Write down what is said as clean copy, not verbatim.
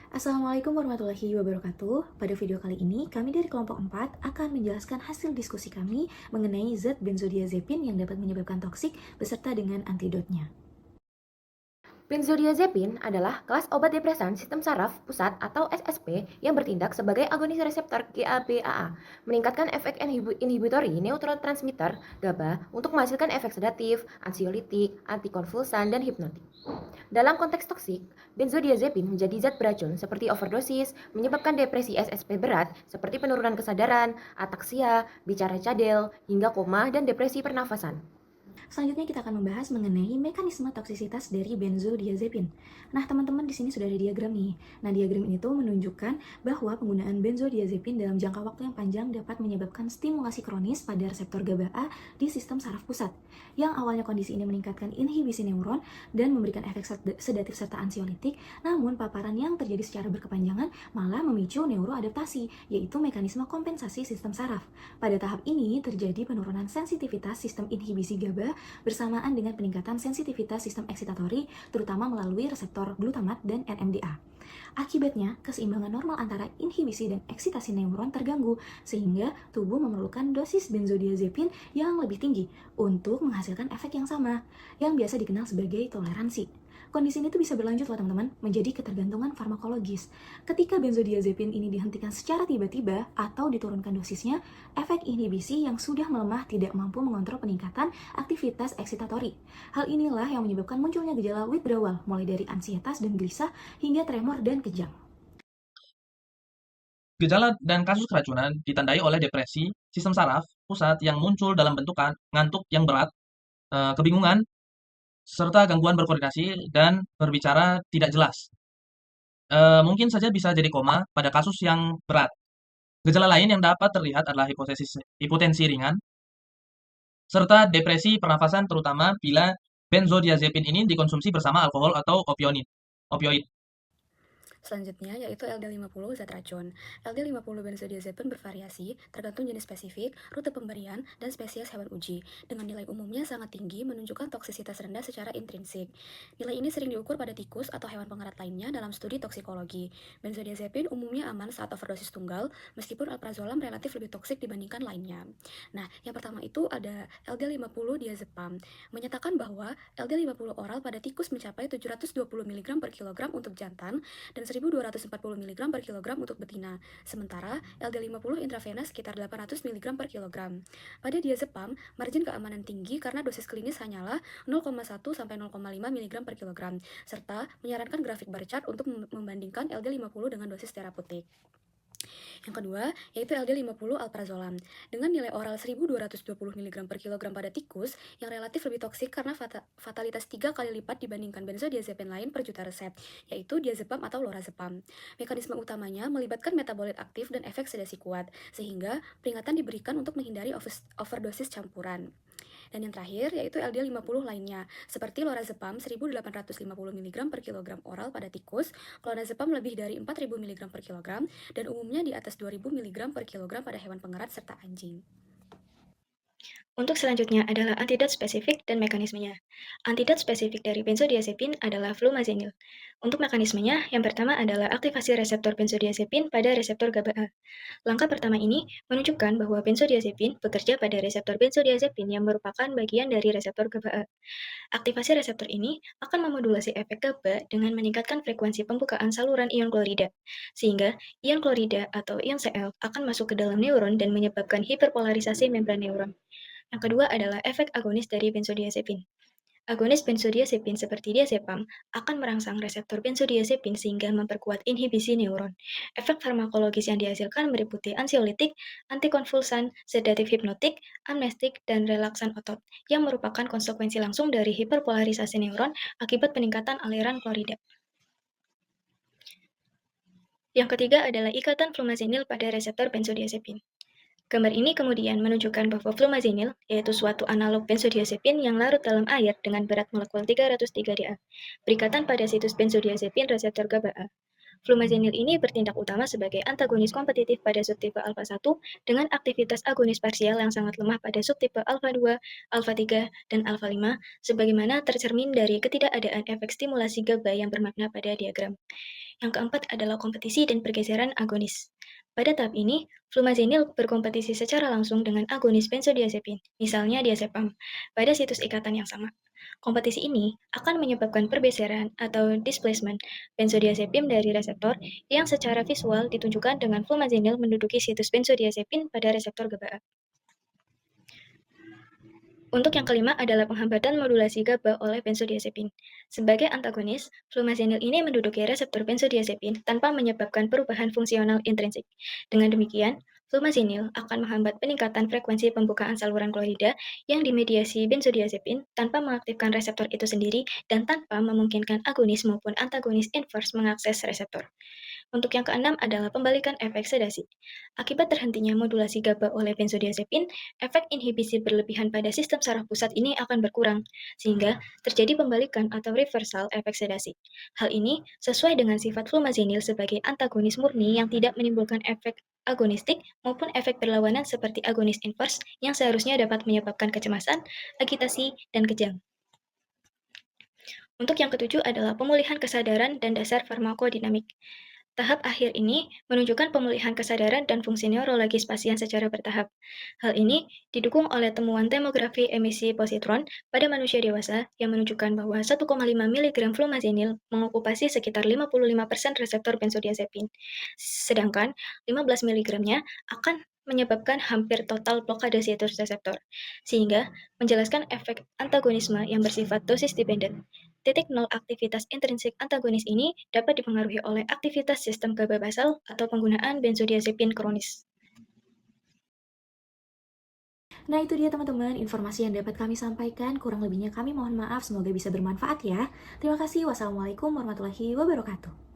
Assalamualaikum warahmatullahi wabarakatuh. Pada video kali ini, kami dari kelompok 4 akan menjelaskan hasil diskusi kami mengenai zat benzodiazepin yang dapat menyebabkan toksik beserta dengan antidotnya. Benzodiazepin adalah kelas obat depresan sistem saraf pusat atau SSP yang bertindak sebagai agonis reseptor GABAA, meningkatkan efek inhibitory neurotransmitter GABA untuk menghasilkan efek sedatif, ansiolitik, antikonvulsan, dan hipnotik. Dalam konteks toksik, benzodiazepin menjadi zat beracun seperti overdosis, menyebabkan depresi SSP berat seperti penurunan kesadaran, ataksia, bicara cadel, hingga koma dan depresi pernafasan. Selanjutnya kita akan membahas mengenai mekanisme toksisitas dari benzodiazepin. Nah, teman-teman di sini sudah ada diagram nih. Nah, diagram ini tuh menunjukkan bahwa penggunaan benzodiazepin dalam jangka waktu yang panjang dapat menyebabkan stimulasi kronis pada reseptor GABA di sistem saraf pusat. Yang awalnya kondisi ini meningkatkan inhibisi neuron dan memberikan efek sedatif serta ansiolitik, namun paparan yang terjadi secara berkepanjangan malah memicu neuroadaptasi, yaitu mekanisme kompensasi sistem saraf. Pada tahap ini terjadi penurunan sensitivitas sistem inhibisi GABA bersamaan dengan peningkatan sensitivitas sistem eksitatori, terutama melalui reseptor glutamat dan NMDA. Akibatnya, keseimbangan normal antara inhibisi dan eksitasi neuron terganggu, sehingga tubuh memerlukan dosis benzodiazepin yang lebih tinggi untuk menghasilkan efek yang sama, yang biasa dikenal sebagai toleransi. Kondisi ini tuh bisa berlanjut loh teman-teman, menjadi ketergantungan farmakologis. Ketika benzodiazepin ini dihentikan secara tiba-tiba atau diturunkan dosisnya, efek inhibisi yang sudah melemah tidak mampu mengontrol peningkatan aktivitas eksitatori. Hal inilah yang menyebabkan munculnya gejala withdrawal, mulai dari ansietas dan gelisah hingga tremor dan kejang. Gejala dan kasus keracunan ditandai oleh depresi, sistem saraf, pusat yang muncul dalam bentuk ngantuk yang berat, kebingungan, serta gangguan berkoordinasi dan berbicara tidak jelas. Mungkin saja bisa jadi koma pada kasus yang berat. Gejala lain yang dapat terlihat adalah hipotensi ringan, serta depresi pernafasan terutama bila benzodiazepin ini dikonsumsi bersama alkohol atau opioid. Selanjutnya yaitu LD50 zat racun. LD50 benzodiazepin bervariasi tergantung jenis spesifik, rute pemberian, dan spesies hewan uji. Dengan nilai umumnya sangat tinggi menunjukkan toksisitas rendah secara intrinsik. Nilai ini sering diukur pada tikus atau hewan pengerat lainnya dalam studi toksikologi. Benzodiazepin umumnya aman saat overdosis tunggal, meskipun alprazolam relatif lebih toksik dibandingkan lainnya. Nah, yang pertama itu ada LD50 diazepam, menyatakan bahwa LD50 oral pada tikus mencapai 720 mg per kilogram untuk jantan dan 1.240 mg per kilogram untuk betina, sementara LD50 intravenous sekitar 800 mg per kilogram. Pada diazepam, margin keamanan tinggi karena dosis klinis hanyalah 0,1 sampai 0,5 mg per kilogram, serta menyarankan grafik bar chart untuk membandingkan LD50 dengan dosis terapeutik. Yang kedua, yaitu LD50 alprazolam. Dengan nilai oral 1.220 mg per kilogram pada tikus, yang relatif lebih toksik karena fatalitas 3 kali lipat dibandingkan benzodiazepin lain per juta resep, yaitu diazepam atau lorazepam. Mekanisme utamanya melibatkan metabolit aktif dan efek sedasi kuat, sehingga peringatan diberikan untuk menghindari overdosis campuran. Dan yang terakhir yaitu LD50 lainnya, seperti lorazepam 1.850 mg per kilogram oral pada tikus, clonazepam lebih dari 4.000 mg per kilogram, dan umumnya di atas 2.000 mg per kilogram pada hewan pengerat serta anjing. Untuk selanjutnya adalah antidot spesifik dan mekanismenya. Antidot spesifik dari benzodiazepin adalah flumazenil. Untuk mekanismenya, yang pertama adalah aktivasi reseptor benzodiazepin pada reseptor GABA-A. Langkah pertama ini menunjukkan bahwa benzodiazepin bekerja pada reseptor benzodiazepin yang merupakan bagian dari reseptor GABA-A. Aktivasi reseptor ini akan memodulasi efek GABA dengan meningkatkan frekuensi pembukaan saluran ion klorida, sehingga ion klorida atau ion Cl akan masuk ke dalam neuron dan menyebabkan hiperpolarisasi membran neuron. Yang kedua adalah efek agonis dari benzodiazepin. Agonis benzodiazepin seperti diazepam akan merangsang reseptor benzodiazepin sehingga memperkuat inhibisi neuron. Efek farmakologis yang dihasilkan meliputi ansiolitik, antikonvulsan, sedatif hipnotik, amnestik, dan relaksan otot, yang merupakan konsekuensi langsung dari hiperpolarisasi neuron akibat peningkatan aliran klorida. Yang ketiga adalah ikatan flumazenil pada reseptor benzodiazepin. Gambar ini kemudian menunjukkan bahwa flumazenil, yaitu suatu analog benzodiazepin yang larut dalam air dengan berat molekul 303 Da, berikatan pada situs benzodiazepin reseptor GABA-A. Flumazenil ini bertindak utama sebagai antagonis kompetitif pada subtipe alfa-1 dengan aktivitas agonis parsial yang sangat lemah pada subtipe alfa-2, alfa-3, dan alfa-5, sebagaimana tercermin dari ketidakadaan efek stimulasi GABA yang bermakna pada diagram. Yang keempat adalah kompetisi dan pergeseran agonis. Pada tahap ini, flumazenil berkompetisi secara langsung dengan agonis benzodiazepin, misalnya diazepam, pada situs ikatan yang sama. Kompetisi ini akan menyebabkan pergeseran atau displacement benzodiazepin dari reseptor yang secara visual ditunjukkan dengan flumazenil menduduki situs benzodiazepin pada reseptor GABA. Untuk yang kelima adalah penghambatan modulasi GABA oleh benzodiazepin. Sebagai antagonis, flumazenil ini menduduki reseptor benzodiazepin tanpa menyebabkan perubahan fungsional intrinsik. Dengan demikian, flumazenil akan menghambat peningkatan frekuensi pembukaan saluran klorida yang dimediasi benzodiazepin tanpa mengaktifkan reseptor itu sendiri dan tanpa memungkinkan agonis maupun antagonis inverse mengakses reseptor. Untuk yang keenam adalah pembalikan efek sedasi. Akibat terhentinya modulasi GABA oleh benzodiazepin, efek inhibisi berlebihan pada sistem saraf pusat ini akan berkurang, sehingga terjadi pembalikan atau reversal efek sedasi. Hal ini sesuai dengan sifat flumazenil sebagai antagonis murni yang tidak menimbulkan efek agonistik maupun efek berlawanan seperti agonis inverse yang seharusnya dapat menyebabkan kecemasan, agitasi, dan kejang. Untuk yang ketujuh adalah pemulihan kesadaran dan dasar farmakodinamik. Tahap akhir ini menunjukkan pemulihan kesadaran dan fungsi neurologis pasien secara bertahap. Hal ini didukung oleh temuan tomografi emisi positron pada manusia dewasa yang menunjukkan bahwa 1,5 mg flumazenil mengokupasi sekitar 55% reseptor benzodiazepin, sedangkan 15 mg-nya akan menyebabkan hampir total blokade situs reseptor, sehingga menjelaskan efek antagonisme yang bersifat dosis dependent. Titik nol aktivitas intrinsik antagonis ini dapat dipengaruhi oleh aktivitas sistem GABA basal atau penggunaan benzodiazepin kronis. Nah itu dia teman-teman informasi yang dapat kami sampaikan, kurang lebihnya kami mohon maaf, semoga bisa bermanfaat ya. Terima kasih, wassalamualaikum warahmatullahi wabarakatuh.